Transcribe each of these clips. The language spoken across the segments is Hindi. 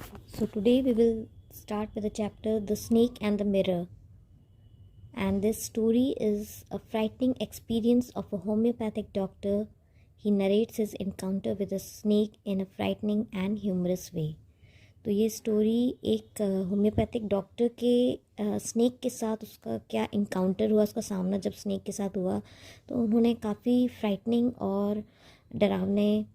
So today we will start with the chapter The Snake and the Mirror. And this story is a frightening experience of a homeopathic doctor. He narrates his encounter with a snake in a frightening and humorous way. तो ये स्टोरी एक होम्योपैथिक डॉक्टर के स्नेक के साथ उसका क्या इनकाउंटर हुआ, उसका सामना जब स्नेक के साथ हुआ तो उन्होंने काफ़ी फ्राइटनिंग और डरावने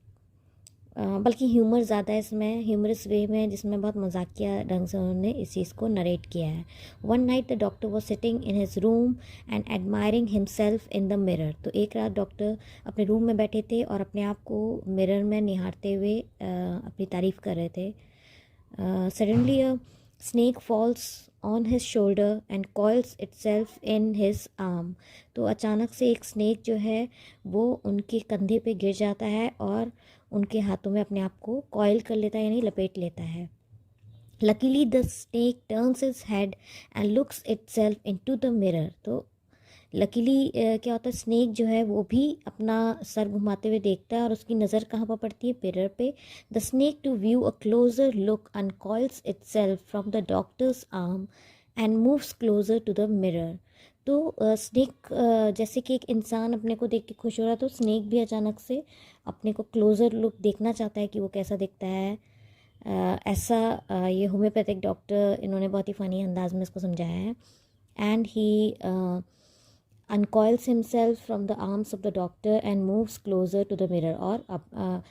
बल्कि ह्यूमर ज़्यादा है इसमें, ह्यूमरस वे में, जिसमें बहुत मजाकिया ढंग से उन्होंने इस चीज़ को नरेट किया है। One night the doctor was sitting in his room and admiring himself in the mirror. तो एक रात डॉक्टर अपने रूम में बैठे थे और अपने आप को मिरर में निहारते हुए अपनी तारीफ़ कर रहे थे। Suddenly a snake falls on his shoulder and coils itself in his arm. तो अचानक से एक स्नेक जो है वो उनके कंधे पे गिर जाता है और उनके हाथों में अपने आप को कॉइल कर लेता है, यानी लपेट लेता है। Luckily the snake turns its head and looks itself into the mirror. तो लकीली क्या होता है, स्नेक जो है वो भी अपना सर घुमाते हुए देखता है और उसकी नज़र कहाँ पर पड़ती है, मिरर पे। The snake to view a closer look uncoils itself from the doctor's arm and moves closer to the mirror. तो स्नेक जैसे कि एक इंसान अपने को देख के खुश हो रहा है, तो स्नेक भी अचानक से अपने को क्लोज़र लुक देखना चाहता है कि वो कैसा दिखता है। ऐसा ये होम्योपैथिक डॉक्टर इन्होंने बहुत ही फ़नी अंदाज में इसको समझाया है। And he uncoils himself from the arms of the doctor and moves closer to the mirror. और अब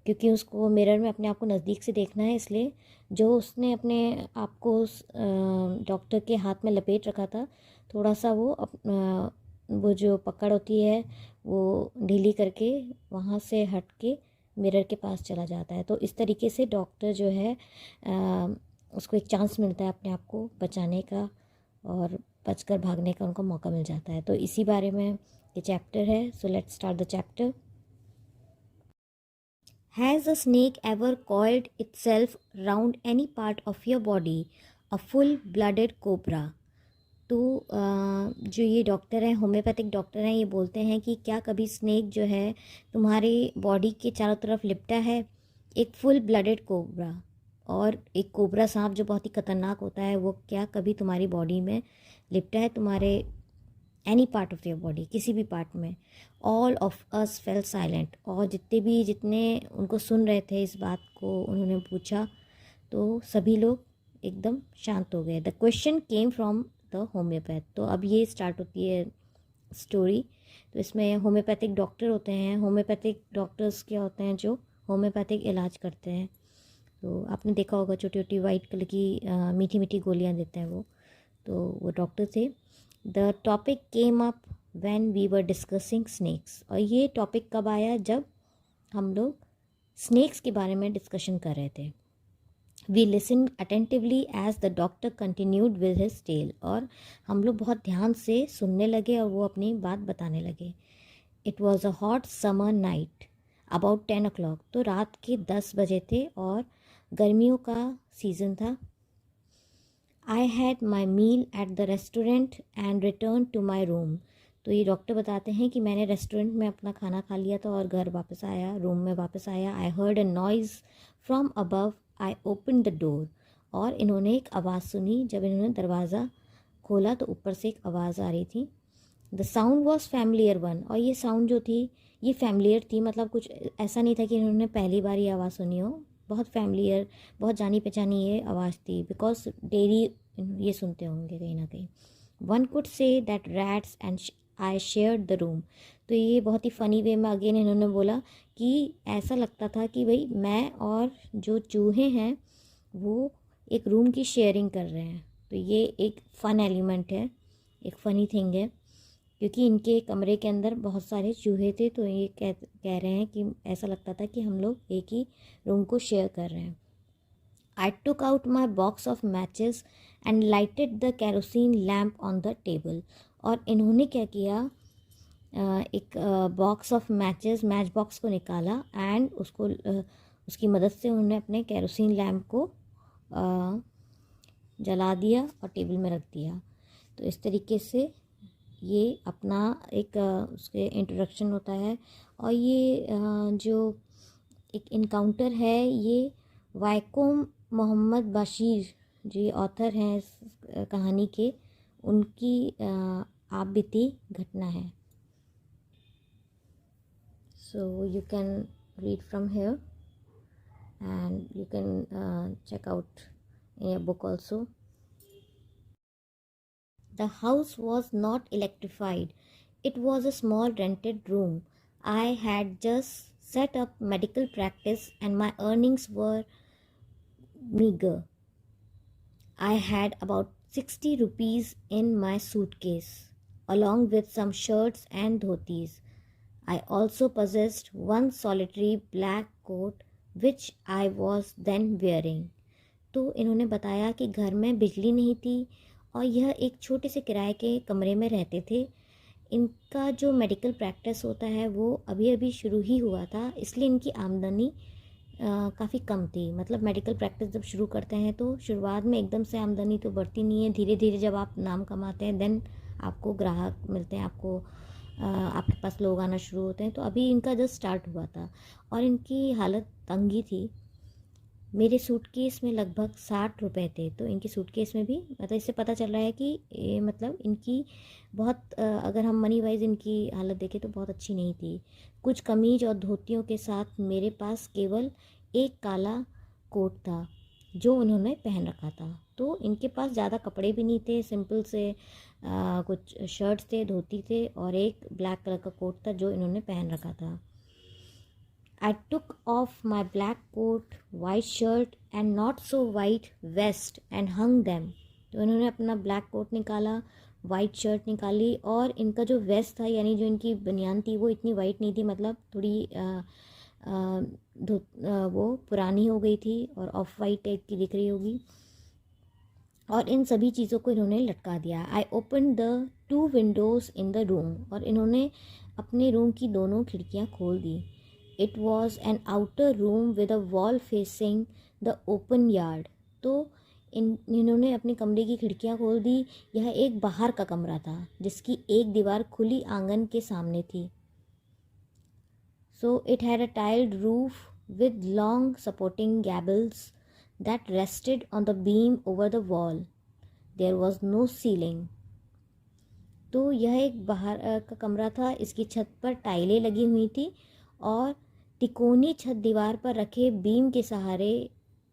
क्योंकि उसको मिरर में अपने आप को नज़दीक से देखना है, इसलिए जो उसने अपने आप को डॉक्टर के हाथ में लपेट रखा था, थोड़ा सा वो जो पकड़ होती है वो ढीली करके वहाँ से हट के मिरर के पास चला जाता है। तो इस तरीके से डॉक्टर जो है उसको एक चांस मिलता है अपने आप को बचाने का और बचकर भागने का उनको मौका मिल जाता है। तो इसी बारे में ये चैप्टर है। So let's start the chapter. Has a snake ever coiled itself round any part of your body? A full-blooded cobra. तो जो ये डॉक्टर हैं, होम्योपैथिक डॉक्टर हैं, ये बोलते हैं कि क्या कभी स्नेक जो है तुम्हारी बॉडी के चारों तरफ लिपटा है? एक फुल ब्लडेड कोबरा, और एक कोबरा सांप जो बहुत ही खतरनाक होता है, वो क्या कभी तुम्हारी बॉडी में लिपटा है, तुम्हारे any part of your body, किसी भी पार्ट में? All of us fail silent. और जितने उनको सुन रहे थे इस बात को उन्होंने पूछा, तो सभी लोग एकदम शांत हो गए। The question came from the homeopath. तो अब ये स्टार्ट होती है स्टोरी। तो इसमें होम्योपैथिक डॉक्टर होते हैं। होम्योपैथिक डॉक्टर्स क्या होते हैं, जो होम्योपैथिक इलाज करते हैं। तो आपने देखा होगा छोटी छोटी वाइट कलर की मीठी मीठी गोलियां देते हैं वो। तो वो डॉक्टर थे। The topic came up when we were discussing snakes. और ये टॉपिक कब आया? जब हम लोग स्नेक्स के बारे में डिस्कशन कर रहे थे। We listen attentively as the doctor continued with his tale. और हम लोग बहुत ध्यान से सुनने लगे और वो अपनी बात बताने लगे। It was a hot summer night about 10 o'clock। तो रात के 10 बजे थे और गर्मियों का सीज़न था। I had my meal at the restaurant and return to my room. तो ये डॉक्टर बताते हैं कि मैंने रेस्टोरेंट में अपना खाना खा लिया था और घर वापस आया, रूम में वापस आया। I heard a noise from above, I open the door. और इन्होंने एक आवाज़ सुनी। जब इन्होंने दरवाज़ा खोला तो ऊपर से एक आवाज़ आ रही थी। The sound was familiar one. और ये साउंड जो थी ये फैमिलियर थी, मतलब कुछ ऐसा नहीं था कि इन्होंने पहली बार ये आवाज़ सुनी हो। बहुत फैमिलियर, बहुत जानी पहचानी ये आवाज़ थी, बिकॉज डेली ये सुनते होंगे कहीं ना कहीं। One could say that rats and I shared the room. तो ये बहुत ही फ़नी वे में अगेन इन्होंने बोला कि ऐसा लगता था कि भाई मैं और जो चूहे हैं वो एक रूम की शेयरिंग कर रहे हैं। तो ये एक फ़न एलिमेंट है, एक फ़नी थिंग है, क्योंकि इनके कमरे के अंदर बहुत सारे चूहे थे। तो ये कह रहे हैं कि ऐसा लगता था कि हम लोग एक ही रूम को शेयर कर रहे हैं। I took out my box of matches and lighted the kerosene lamp on the table. और इन्होंने क्या किया, एक box of matches, match box को निकाला एंड उसको उसकी मदद से उन्होंने अपने कैरोसिन लैम्प को जला दिया और टेबल में रख दिया। तो इस तरीके से ये अपना एक उसके इंट्रोडक्शन होता है। और ये जो एक इनकाउंटर है ये वाइकोम मोहम्मद बशीर जी ऑथर हैं इस कहानी के, उनकी आप बीती घटना है. So you can read from here and you can check out in a book also. The house was not electrified. It was a small rented room. I had just set up medical practice and my earnings were meager. I had about 60 rupees in my suitcase along with some shirts and dhotis. I also possessed one solitary black coat which I was then wearing. तो इन्होंने बताया कि घर में बिजली नहीं थी और यह एक छोटे से किराए के कमरे में रहते थे. इनका जो मेडिकल प्रैक्टिस होता है वो अभी अभी शुरू ही हुआ था, इसलिए इनकी आमदनी काफ़ी कम थी. मतलब मेडिकल प्रैक्टिस जब शुरू करते हैं तो शुरुआत में एकदम से आमदनी तो बढ़ती नहीं है, धीरे धीरे जब आप नाम कमाते हैं देन आपको ग्राहक मिलते हैं, आपको आपके पास लोग आना शुरू होते हैं. तो अभी इनका जस्ट स्टार्ट हुआ था और इनकी हालत तंगी थी. मेरे सूटकेस में लगभग 60 रुपये थे. तो इनकी सूटकेस में भी मतलब इससे पता चल रहा है कि मतलब इनकी बहुत अगर हम मनी वाइज इनकी हालत देखें तो बहुत अच्छी नहीं थी. कुछ कमीज और धोतियों के साथ मेरे पास केवल एक काला कोट था जो उन्होंने पहन रखा था. तो इनके पास ज़्यादा कपड़े भी नहीं थे, सिंपल से कुछ शर्ट्स थे, धोती थे और एक ब्लैक कलर का कोट था जो इन्होंने पहन रखा था. I took off my black coat, white shirt and not so white vest and hung them. तो इन्होंने अपना ब्लैक कोट निकाला, वाइट शर्ट निकाली और इनका जो वेस्ट था यानी जो इनकी बनियान थी वो इतनी वाइट नहीं थी, मतलब थोड़ी वो पुरानी हो गई थी और ऑफ वाइट टाइप की दिख रही होगी. और इन सभी चीज़ों को इन्होंने लटका दिया. I open the 2 windows in the room. और इन्होंने अपने रूम की दोनों खिड़कियाँ खोल दी. It was an outer room with a wall facing the open yard. तो इन्होंने अपने कमरे की खिड़कियाँ खोल दी. यह एक बाहर का कमरा था जिसकी एक दीवार खुली आंगन के सामने थी. So it had a tiled roof with long supporting gables that rested on the beam over the wall. There was no ceiling. तो यह एक बाहर का कमरा था. इसकी छत पर टाइलें लगी हुई थी और तिकोनी छत दीवार पर रखे बीम के सहारे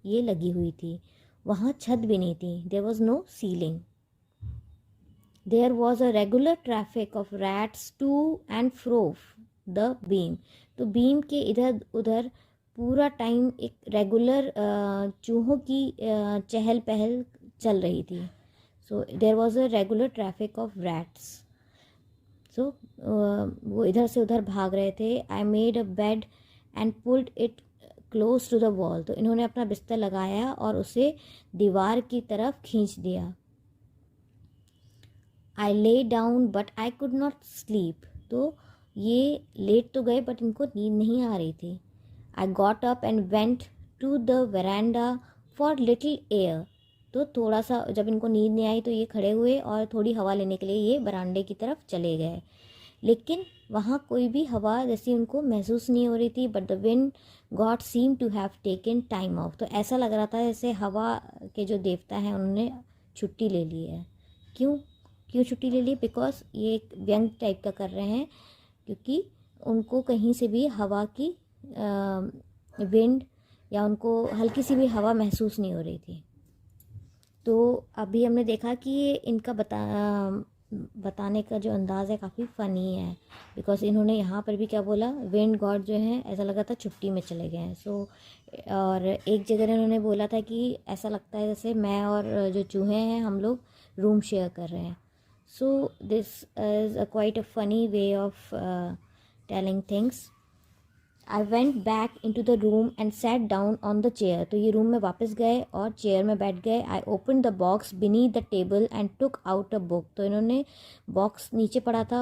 ये लगी हुई थी. वहाँ छत भी नहीं थी. There was no ceiling. There was a regular traffic of rats to and fro the beam. तो बीम के इधर उधर पूरा टाइम एक रेगुलर चूहों की चहल पहल चल रही थी. So there was a regular traffic of rats. So वो इधर से उधर भाग रहे थे. I made a bed and pulled it close to the wall. तो इन्होंने अपना बिस्तर लगाया और उसे दीवार की तरफ खींच दिया. I lay down but I could not sleep. तो ये लेट तो गए बट इनको नींद नहीं आ रही थी. I got up and went to the veranda for little air. तो थोड़ा सा जब इनको नींद नहीं आई तो ये खड़े हुए और थोड़ी हवा लेने के लिए ये बरामदे की तरफ चले गए. लेकिन वहाँ कोई भी हवा जैसी उनको महसूस नहीं हो रही थी. But the wind god seem to have taken time off. तो ऐसा लग रहा था जैसे हवा के जो देवता हैं उन्होंने छुट्टी ले ली है. क्यों छुट्टी ले ली? बिकॉज ये एक व्यंग टाइप का कर रहे हैं क्योंकि उनको कहीं से भी हवा की विंड या उनको हल्की सी भी हवा महसूस नहीं हो रही थी. तो अभी हमने देखा कि ये इनका बताने का जो अंदाज़ है काफ़ी फ़नी है. बिकॉज इन्होंने यहाँ पर भी क्या बोला, विंड गॉड जो है ऐसा लगा था छुट्टी में चले गए हैं. सो और एक जगह इन्होंने बोला था कि ऐसा लगता है जैसे मैं और जो चूहे हैं हम लोग रूम शेयर कर रहे हैं. So this is a quite a funny way of telling things. I went back into the room and sat down on the chair. तो ये रूम में वापस गए और चेयर में बैठ गए. I opened the box beneath the table and took out a book. तो इन्होंने बॉक्स नीचे पड़ा था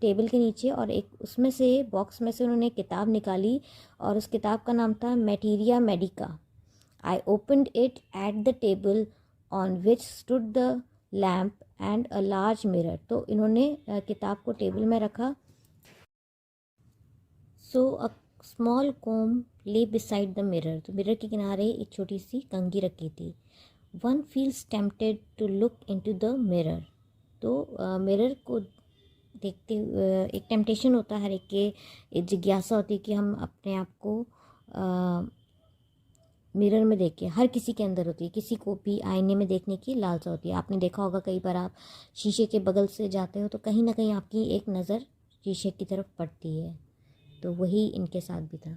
टेबल के नीचे और एक उसमें से बॉक्स में से उन्होंने किताब निकाली और उस किताब का नाम था Materia Medica. I opened it at the table on which stood the lamp and a large mirror. तो इन्होंने किताब को टेबल में रखा. Small comb lay beside the mirror, तो मिरर के किनारे एक छोटी सी कंघी रखी थी। One feels tempted to look into the mirror, तो मिरर को देखते एक टेम्पटेशन होता है हर एक के, एक जिज्ञासा होती है कि हम अपने आप को मिरर में देखें। हर किसी के अंदर होती है, किसी को भी आईने में देखने की लालसा होती है। आपने देखा होगा कई बार आप शीशे के बगल से जाते हो तो कहीं ना कहीं आपकी एक नज़र शीशे की तरफ पड़ती है, तो वही इनके साथ भी था।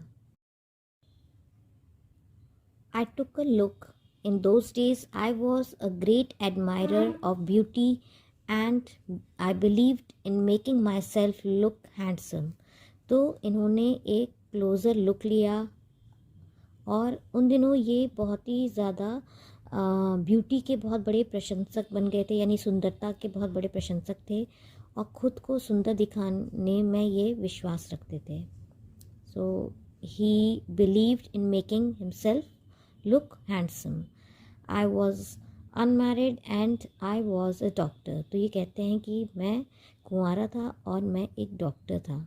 I took a look. In those days, I was a great admirer of beauty and I believed in making myself look handsome. तो इन्होंने एक क्लोज़र लुक लिया और उन दिनों ये बहुत ही ज़्यादा ब्यूटी के बहुत बड़े प्रशंसक बन गए थे, यानी सुंदरता के बहुत बड़े प्रशंसक थे और ख़ुद को सुंदर दिखाने में ये विश्वास रखते थे। So he believed in making himself look handsome. I was unmarried and I was a doctor. तो ये कहते हैं कि मैं कुंवारा था और मैं एक डॉक्टर था।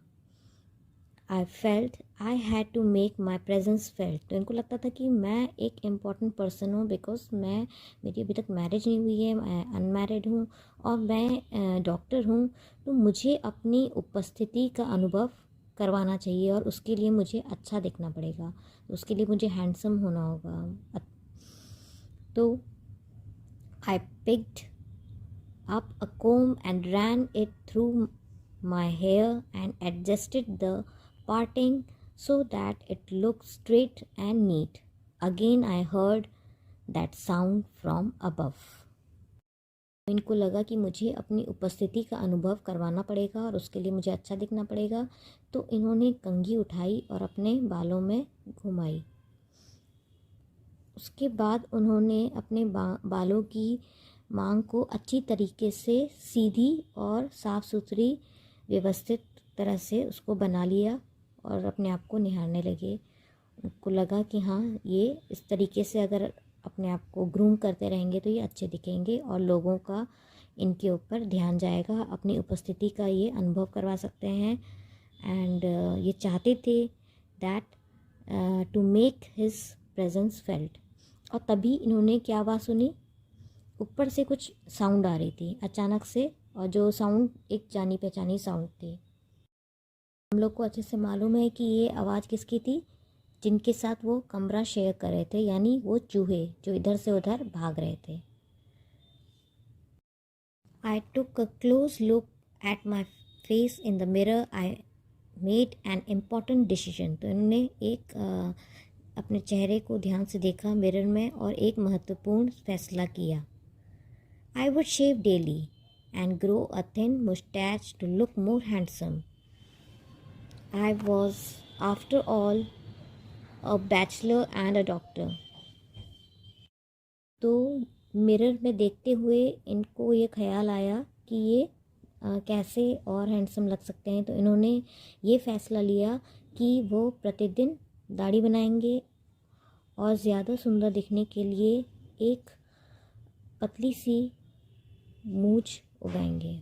I felt I had to make my presence felt. तो इनको लगता था कि मैं एक इम्पॉर्टेंट पर्सन हूँ बिकॉज मेरी अभी तक मैरिज नहीं हुई है, मैं अनमैरिड हूँ और मैं डॉक्टर हूँ, तो मुझे अपनी उपस्थिति का अनुभव करवाना चाहिए और उसके लिए मुझे अच्छा दिखना पड़ेगा, उसके लिए मुझे हैंडसम होना होगा। तो I picked up a comb and ran it through my hair and adjusted the parting so that it look straight and neat. Again I heard that sound from above. इनको लगा कि मुझे अपनी उपस्थिति का अनुभव करवाना पड़ेगा और उसके लिए मुझे अच्छा दिखना पड़ेगा, तो इन्होंने कंघी उठाई और अपने बालों में घुमाई। उसके बाद उन्होंने अपने बालों की मांग को अच्छी तरीके से सीधी और साफ़ सुथरी व्यवस्थित तरह से उसको बना लिया और अपने आप को निहारने लगे। उनको लगा कि हाँ, ये इस तरीके से अगर अपने आप को ग्रूम करते रहेंगे तो ये अच्छे दिखेंगे और लोगों का इनके ऊपर ध्यान जाएगा, अपनी उपस्थिति का ये अनुभव करवा सकते हैं। एंड ये चाहते थे that to make his presence felt. और तभी इन्होंने क्या आवाज़ सुनी, ऊपर से कुछ साउंड आ रही थी अचानक से, और जो साउंड एक जानी पहचानी साउंड थी। हम लोग को अच्छे से मालूम है कि ये आवाज़ किसकी थी, जिनके साथ वो कमरा शेयर कर रहे थे, यानी वो चूहे जो इधर से उधर भाग रहे थे। I took a close look at my face in the mirror. I made an important decision. तो इन्होंने एक अपने चेहरे को ध्यान से देखा मिरर में और एक महत्वपूर्ण फैसला किया। I would shave daily and grow a thin mustache to look more handsome. I was, after all, a bachelor and a doctor. तो मिरर में देखते हुए इनको ये ख्याल आया कि ये कैसे और हैंडसम लग सकते हैं, तो इन्होंने ये फ़ैसला लिया कि वो प्रतिदिन दाढ़ी बनाएंगे और ज़्यादा सुंदर दिखने के लिए एक पतली सी मूंछ उगाएंगे।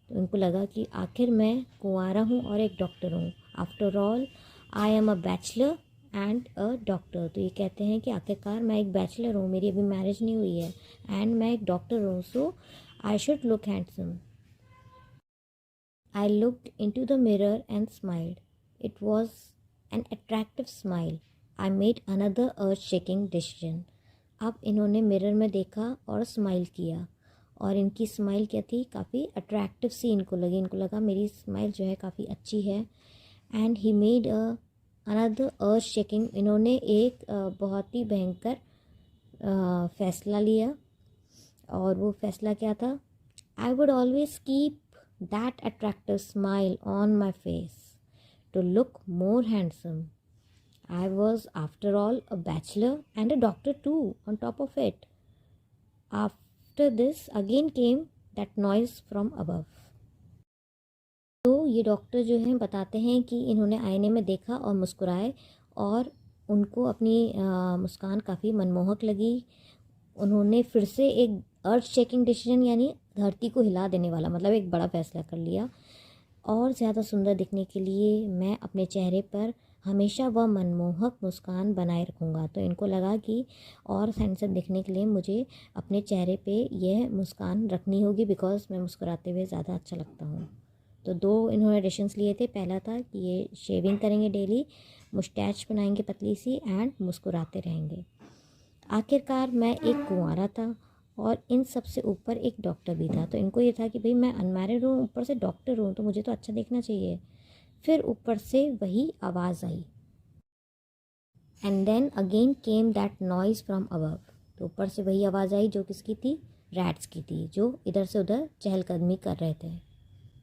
तो इनको लगा कि आखिर मैं कुंवारा हूँ और एक डॉक्टर हूँ। After all I am a bachelor and a doctor. तो ये कहते हैं कि आखिरकार मैं एक बैचलर हूँ, मेरी अभी मैरिज नहीं हुई है, एंड मैं एक डॉक्टर हूँ, so I should look handsome. I looked into the mirror and smiled. It was an attractive smile. I made another earth shaking decision. अब इन्होंने मिरर में देखा और स्माइल किया, और इनकी स्माइल क्या थी, काफ़ी अट्रैक्टिव सी इनको लगी। इनको लगा मेरी स्माइल जो है काफ़ी अच्छी है। And he made another earth shaking. इन्होंने एक बहुत ही भयंकर फ़ैसला लिया, और वो फ़ैसला क्या था, I would always keep that attractive smile on my face to look more handsome. I was after all a bachelor and a doctor too on top of it. After this again came that noise from above. तो ये डॉक्टर जो हैं बताते हैं कि इन्होंने आईने में देखा और मुस्कुराए, और उनको अपनी मुस्कान काफ़ी मनमोहक लगी। उन्होंने फिर से एक अर्थ शेकिंग डिसीजन, यानी धरती को हिला देने वाला, मतलब एक बड़ा फैसला कर लिया। और ज़्यादा सुंदर दिखने के लिए मैं अपने चेहरे पर हमेशा वह मनमोहक मुस्कान बनाए रखूँगा। तो इनको लगा कि और हैंडसम दिखने के लिए मुझे अपने चेहरे पे यह मुस्कान रखनी होगी, बिकॉज़ मैं मुस्कुराते हुए ज़्यादा अच्छा लगता हूँ। तो 2 इन्होंने डिसीजंस लिए थे। पहला था कि ये शेविंग करेंगे डेली, मुस्टैच बनाएंगे पतली सी एंड मुस्कुराते रहेंगे। आखिरकार मैं एक कुंवारा था और इन सब से ऊपर एक डॉक्टर भी था। तो इनको ये था कि भाई मैं अनमैरिड हूँ, ऊपर से डॉक्टर हूँ, तो मुझे तो अच्छा दिखना चाहिए। फिर ऊपर से वही आवाज़ आई, and then again came that noise from above. तो ऊपर से वही आवाज़ आई जो किसकी थी? रैट्स की थी, जो इधर से उधर चहलकदमी कर रहे थे।